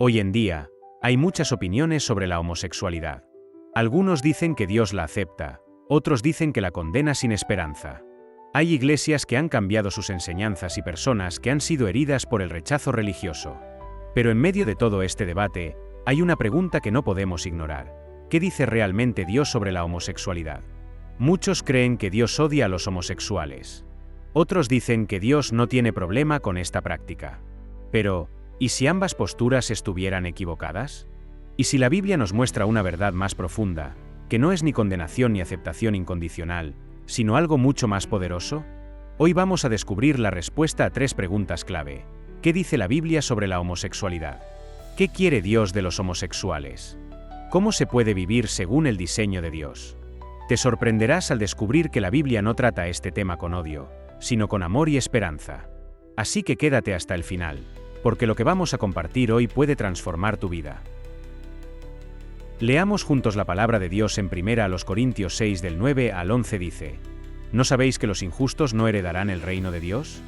Hoy en día, hay muchas opiniones sobre la homosexualidad. Algunos dicen que Dios la acepta, otros dicen que la condena sin esperanza. Hay iglesias que han cambiado sus enseñanzas y personas que han sido heridas por el rechazo religioso. Pero en medio de todo este debate, hay una pregunta que no podemos ignorar. ¿Qué dice realmente Dios sobre la homosexualidad? Muchos creen que Dios odia a los homosexuales. Otros dicen que Dios no tiene problema con esta práctica. Pero, ¿y si ambas posturas estuvieran equivocadas? ¿Y si la Biblia nos muestra una verdad más profunda, que no es ni condenación ni aceptación incondicional, sino algo mucho más poderoso? Hoy vamos a descubrir la respuesta a 3 preguntas clave. ¿Qué dice la Biblia sobre la homosexualidad? ¿Qué quiere Dios de los homosexuales? ¿Cómo se puede vivir según el diseño de Dios? Te sorprenderás al descubrir que la Biblia no trata este tema con odio, sino con amor y esperanza. Así que quédate hasta el final, porque lo que vamos a compartir hoy puede transformar tu vida. Leamos juntos la palabra de Dios en 1 Corintios 6 del 9 al 11 dice: ¿No sabéis que los injustos no heredarán el reino de Dios?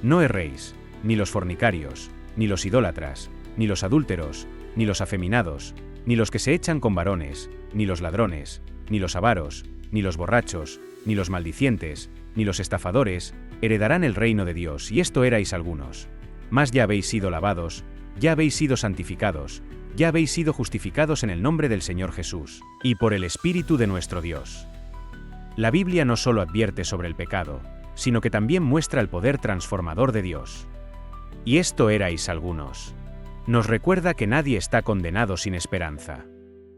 No erréis, ni los fornicarios, ni los idólatras, ni los adúlteros, ni los afeminados, ni los que se echan con varones, ni los ladrones, ni los avaros, ni los borrachos, ni los maldicientes, ni los estafadores, heredarán el reino de Dios, y esto erais algunos. Mas ya habéis sido lavados, ya habéis sido santificados, ya habéis sido justificados en el nombre del Señor Jesús, y por el Espíritu de nuestro Dios. La Biblia no solo advierte sobre el pecado, sino que también muestra el poder transformador de Dios. Y esto erais algunos. Nos recuerda que nadie está condenado sin esperanza.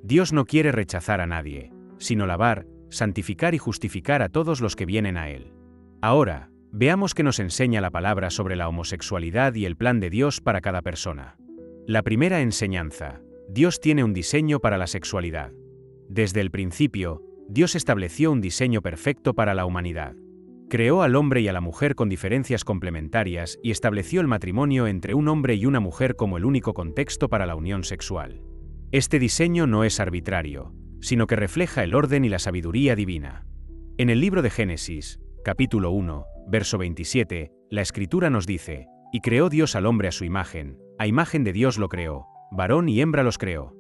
Dios no quiere rechazar a nadie, sino lavar, santificar y justificar a todos los que vienen a Él. Ahora, veamos qué nos enseña la palabra sobre la homosexualidad y el plan de Dios para cada persona. La primera enseñanza: Dios tiene un diseño para la sexualidad. Desde el principio, Dios estableció un diseño perfecto para la humanidad. Creó al hombre y a la mujer con diferencias complementarias y estableció el matrimonio entre un hombre y una mujer como el único contexto para la unión sexual. Este diseño no es arbitrario, sino que refleja el orden y la sabiduría divina. En el libro de Génesis, capítulo 1, verso 27, la Escritura nos dice: «Y creó Dios al hombre a su imagen, a imagen de Dios lo creó, varón y hembra los creó».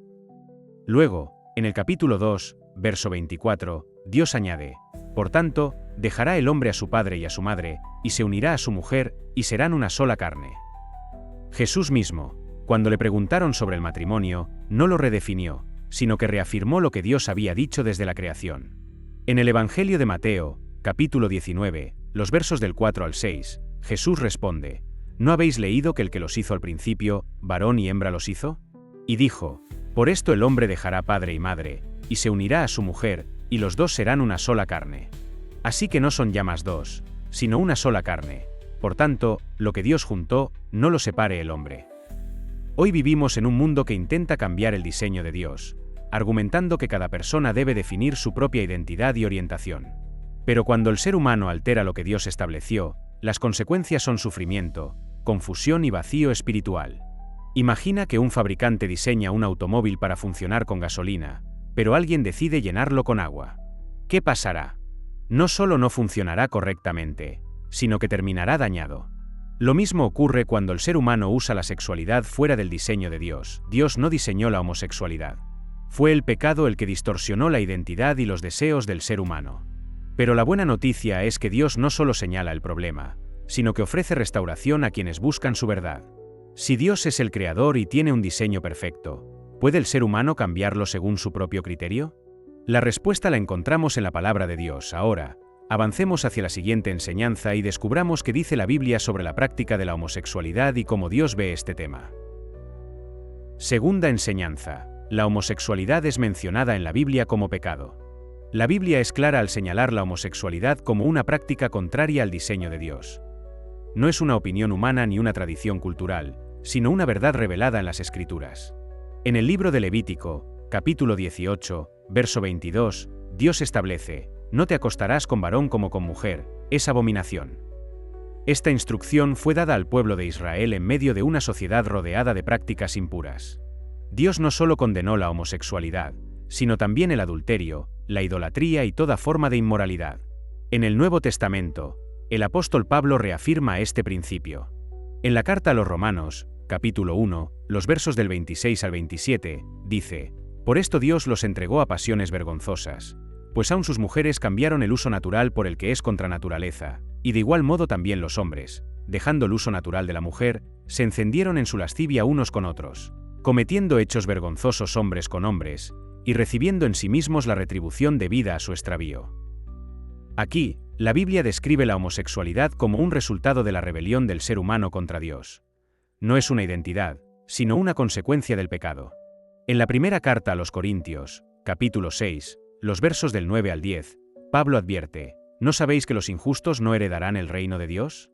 Luego, en el capítulo 2, verso 24, Dios añade: «Por tanto, dejará el hombre a su padre y a su madre, y se unirá a su mujer, y serán una sola carne». Jesús mismo, cuando le preguntaron sobre el matrimonio, no lo redefinió, sino que reafirmó lo que Dios había dicho desde la creación. En el Evangelio de Mateo, capítulo 19, los versos del 4 al 6, Jesús responde: ¿No habéis leído que el que los hizo al principio, varón y hembra los hizo? Y dijo: «Por esto el hombre dejará padre y madre, y se unirá a su mujer, y los dos serán una sola carne». Así que no son ya más dos, sino una sola carne. Por tanto, lo que Dios juntó, no lo separe el hombre. Hoy vivimos en un mundo que intenta cambiar el diseño de Dios, argumentando que cada persona debe definir su propia identidad y orientación. Pero cuando el ser humano altera lo que Dios estableció, las consecuencias son sufrimiento, confusión y vacío espiritual. Imagina que un fabricante diseña un automóvil para funcionar con gasolina, pero alguien decide llenarlo con agua. ¿Qué pasará? No solo no funcionará correctamente, sino que terminará dañado. Lo mismo ocurre cuando el ser humano usa la sexualidad fuera del diseño de Dios. Dios no diseñó la homosexualidad. Fue el pecado el que distorsionó la identidad y los deseos del ser humano. Pero la buena noticia es que Dios no solo señala el problema, sino que ofrece restauración a quienes buscan su verdad. Si Dios es el creador y tiene un diseño perfecto, ¿puede el ser humano cambiarlo según su propio criterio? La respuesta la encontramos en la palabra de Dios. Ahora, avancemos hacia la siguiente enseñanza y descubramos qué dice la Biblia sobre la práctica de la homosexualidad y cómo Dios ve este tema. Segunda enseñanza: la homosexualidad es mencionada en la Biblia como pecado. La Biblia es clara al señalar la homosexualidad como una práctica contraria al diseño de Dios. No es una opinión humana ni una tradición cultural, sino una verdad revelada en las Escrituras. En el libro de Levítico, capítulo 18, verso 22, Dios establece: «No te acostarás con varón como con mujer, es abominación». Esta instrucción fue dada al pueblo de Israel en medio de una sociedad rodeada de prácticas impuras. Dios no solo condenó la homosexualidad, sino también el adulterio, la idolatría y toda forma de inmoralidad. En el Nuevo Testamento, el apóstol Pablo reafirma este principio. En la carta a los Romanos, capítulo 1, los versos del 26 al 27, dice: Por esto Dios los entregó a pasiones vergonzosas, pues aun sus mujeres cambiaron el uso natural por el que es contra naturaleza, y de igual modo también los hombres, dejando el uso natural de la mujer, se encendieron en su lascivia unos con otros, cometiendo hechos vergonzosos hombres con hombres, y recibiendo en sí mismos la retribución debida a su extravío. Aquí, la Biblia describe la homosexualidad como un resultado de la rebelión del ser humano contra Dios. No es una identidad, sino una consecuencia del pecado. En la primera carta a los Corintios, capítulo 6, los versos del 9 al 10, Pablo advierte: ¿No sabéis que los injustos no heredarán el reino de Dios?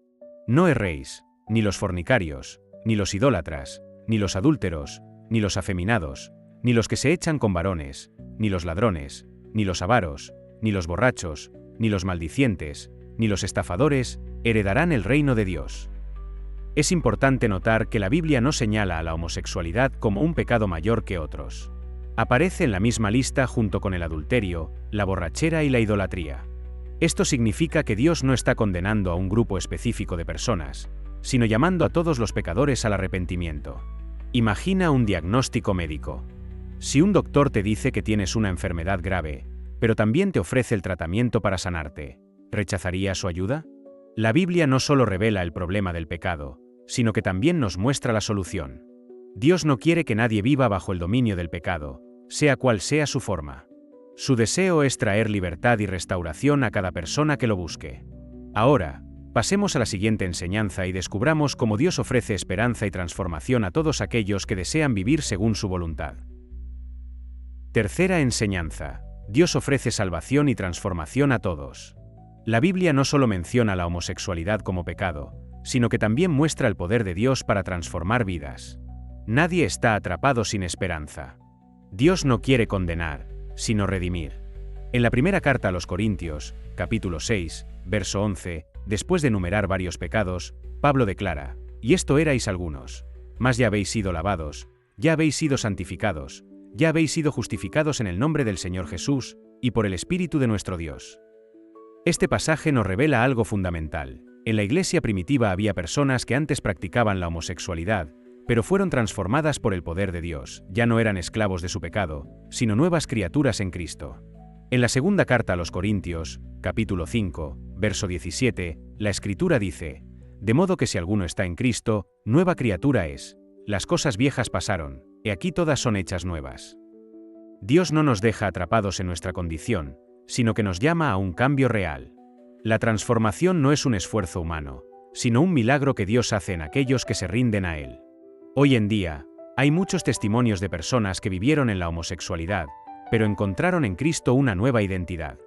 No erréis, ni los fornicarios, ni los idólatras, ni los adúlteros, ni los afeminados, ni los que se echan con varones, ni los ladrones, ni los avaros, ni los borrachos, ni los maldicientes, ni los estafadores, heredarán el reino de Dios. Es importante notar que la Biblia no señala a la homosexualidad como un pecado mayor que otros. Aparece en la misma lista junto con el adulterio, la borrachera y la idolatría. Esto significa que Dios no está condenando a un grupo específico de personas, sino llamando a todos los pecadores al arrepentimiento. Imagina un diagnóstico médico. Si un doctor te dice que tienes una enfermedad grave, pero también te ofrece el tratamiento para sanarte, ¿rechazarías su ayuda? La Biblia no solo revela el problema del pecado, sino que también nos muestra la solución. Dios no quiere que nadie viva bajo el dominio del pecado, sea cual sea su forma. Su deseo es traer libertad y restauración a cada persona que lo busque. Ahora, pasemos a la siguiente enseñanza y descubramos cómo Dios ofrece esperanza y transformación a todos aquellos que desean vivir según su voluntad. Tercera enseñanza: Dios ofrece salvación y transformación a todos. La Biblia no solo menciona la homosexualidad como pecado, sino que también muestra el poder de Dios para transformar vidas. Nadie está atrapado sin esperanza. Dios no quiere condenar, sino redimir. En la primera carta a los Corintios, capítulo 6, verso 11, después de enumerar varios pecados, Pablo declara: Y esto erais algunos, mas ya habéis sido lavados, ya habéis sido santificados, ya habéis sido justificados en el nombre del Señor Jesús, y por el Espíritu de nuestro Dios. Este pasaje nos revela algo fundamental. En la iglesia primitiva había personas que antes practicaban la homosexualidad, pero fueron transformadas por el poder de Dios. Ya no eran esclavos de su pecado, sino nuevas criaturas en Cristo. En la segunda carta a los Corintios, capítulo 5, verso 17, la Escritura dice: De modo que si alguno está en Cristo, nueva criatura es. Las cosas viejas pasaron, y aquí todas son hechas nuevas. Dios no nos deja atrapados en nuestra condición, sino que nos llama a un cambio real. La transformación no es un esfuerzo humano, sino un milagro que Dios hace en aquellos que se rinden a Él. Hoy en día, hay muchos testimonios de personas que vivieron en la homosexualidad, pero encontraron en Cristo una nueva identidad.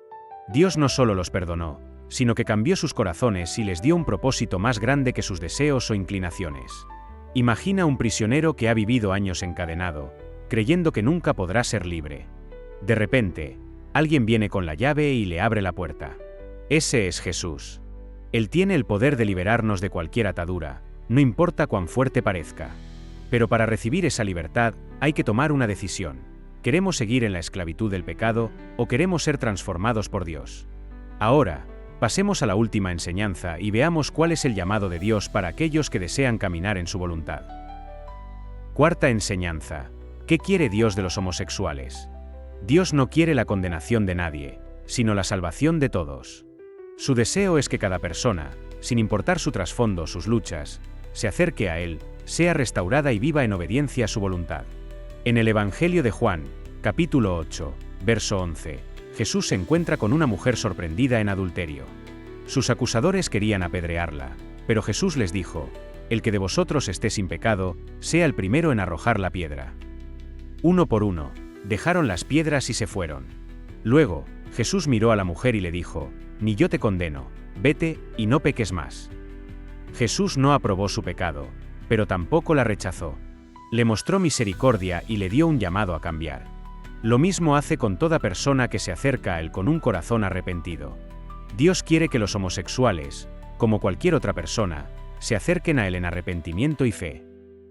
Dios no solo los perdonó, sino que cambió sus corazones y les dio un propósito más grande que sus deseos o inclinaciones. Imagina un prisionero que ha vivido años encadenado, creyendo que nunca podrá ser libre. De repente, alguien viene con la llave y le abre la puerta. Ese es Jesús. Él tiene el poder de liberarnos de cualquier atadura, no importa cuán fuerte parezca. Pero para recibir esa libertad, hay que tomar una decisión. ¿Queremos seguir en la esclavitud del pecado o queremos ser transformados por Dios? Ahora, pasemos a la última enseñanza y veamos cuál es el llamado de Dios para aquellos que desean caminar en su voluntad. Cuarta enseñanza: ¿qué quiere Dios de los homosexuales? Dios no quiere la condenación de nadie, sino la salvación de todos. Su deseo es que cada persona, sin importar su trasfondo o sus luchas, se acerque a Él, sea restaurada y viva en obediencia a su voluntad. En el Evangelio de Juan, capítulo 8, verso 11, Jesús se encuentra con una mujer sorprendida en adulterio. Sus acusadores querían apedrearla, pero Jesús les dijo: El que de vosotros esté sin pecado, sea el primero en arrojar la piedra. Uno por uno, dejaron las piedras y se fueron. Luego, Jesús miró a la mujer y le dijo: Ni yo te condeno, vete y no peques más. Jesús no aprobó su pecado, pero tampoco la rechazó. Le mostró misericordia y le dio un llamado a cambiar. Lo mismo hace con toda persona que se acerca a Él con un corazón arrepentido. Dios quiere que los homosexuales, como cualquier otra persona, se acerquen a Él en arrepentimiento y fe.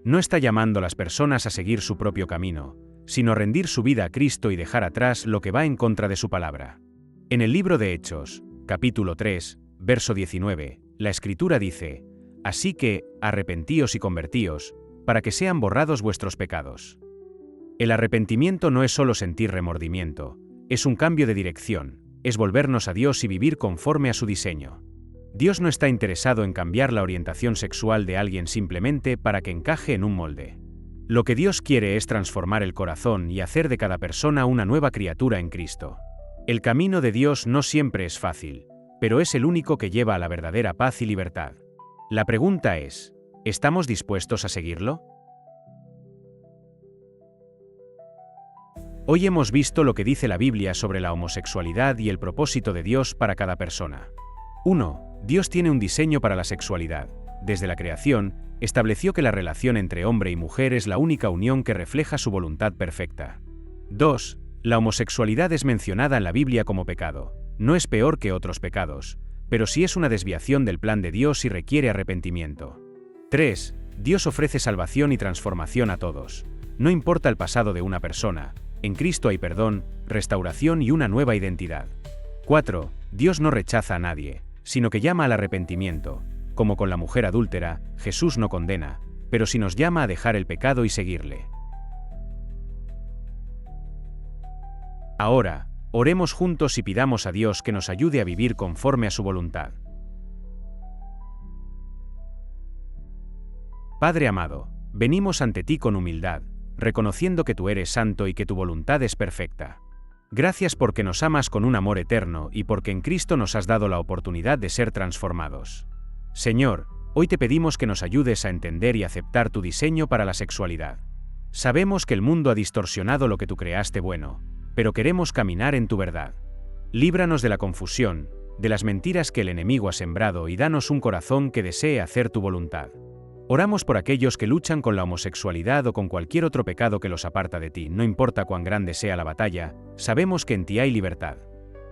No está llamando a las personas a seguir su propio camino, sino a rendir su vida a Cristo y dejar atrás lo que va en contra de su palabra. En el libro de Hechos, capítulo 3, verso 19, la Escritura dice: Así que, arrepentíos y convertíos, para que sean borrados vuestros pecados. El arrepentimiento no es solo sentir remordimiento, es un cambio de dirección, es volvernos a Dios y vivir conforme a su diseño. Dios no está interesado en cambiar la orientación sexual de alguien simplemente para que encaje en un molde. Lo que Dios quiere es transformar el corazón y hacer de cada persona una nueva criatura en Cristo. El camino de Dios no siempre es fácil, pero es el único que lleva a la verdadera paz y libertad. La pregunta es, ¿estamos dispuestos a seguirlo? Hoy hemos visto lo que dice la Biblia sobre la homosexualidad y el propósito de Dios para cada persona. 1. Dios tiene un diseño para la sexualidad. Desde la creación, estableció que la relación entre hombre y mujer es la única unión que refleja su voluntad perfecta. 2. La homosexualidad es mencionada en la Biblia como pecado. No es peor que otros pecados, pero sí es una desviación del plan de Dios y requiere arrepentimiento. 3. Dios ofrece salvación y transformación a todos. No importa el pasado de una persona, en Cristo hay perdón, restauración y una nueva identidad. 4. Dios no rechaza a nadie, sino que llama al arrepentimiento. Como con la mujer adúltera, Jesús no condena, pero sí nos llama a dejar el pecado y seguirle. Ahora, oremos juntos y pidamos a Dios que nos ayude a vivir conforme a su voluntad. Padre amado, venimos ante ti con humildad, reconociendo que tú eres santo y que tu voluntad es perfecta. Gracias porque nos amas con un amor eterno y porque en Cristo nos has dado la oportunidad de ser transformados. Señor, hoy te pedimos que nos ayudes a entender y aceptar tu diseño para la sexualidad. Sabemos que el mundo ha distorsionado lo que tú creaste bueno, pero queremos caminar en tu verdad. Líbranos de la confusión, de las mentiras que el enemigo ha sembrado y danos un corazón que desee hacer tu voluntad. Oramos por aquellos que luchan con la homosexualidad o con cualquier otro pecado que los aparta de ti. No importa cuán grande sea la batalla, sabemos que en ti hay libertad.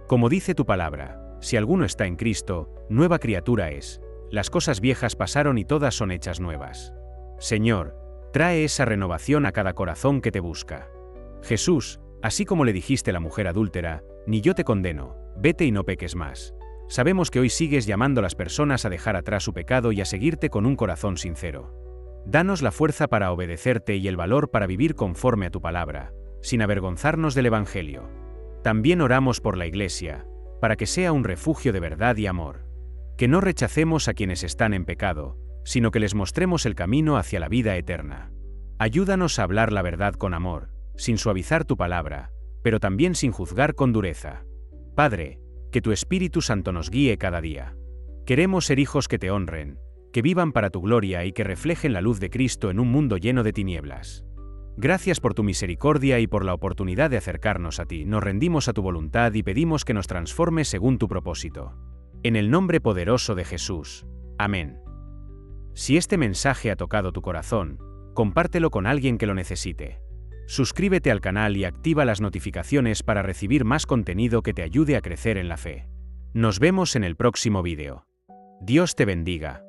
Como dice tu palabra, si alguno está en Cristo, nueva criatura es. Las cosas viejas pasaron y todas son hechas nuevas. Señor, trae esa renovación a cada corazón que te busca. Jesús, así como le dijiste a la mujer adúltera, ni yo te condeno, vete y no peques más. Sabemos que hoy sigues llamando a las personas a dejar atrás su pecado y a seguirte con un corazón sincero. Danos la fuerza para obedecerte y el valor para vivir conforme a tu palabra, sin avergonzarnos del Evangelio. También oramos por la Iglesia, para que sea un refugio de verdad y amor. Que no rechacemos a quienes están en pecado, sino que les mostremos el camino hacia la vida eterna. Ayúdanos a hablar la verdad con amor, sin suavizar tu palabra, pero también sin juzgar con dureza. Padre, que tu Espíritu Santo nos guíe cada día. Queremos ser hijos que te honren, que vivan para tu gloria y que reflejen la luz de Cristo en un mundo lleno de tinieblas. Gracias por tu misericordia y por la oportunidad de acercarnos a ti. Nos rendimos a tu voluntad y pedimos que nos transformes según tu propósito. En el nombre poderoso de Jesús. Amén. Si este mensaje ha tocado tu corazón, compártelo con alguien que lo necesite. Suscríbete al canal y activa las notificaciones para recibir más contenido que te ayude a crecer en la fe. Nos vemos en el próximo vídeo. Dios te bendiga.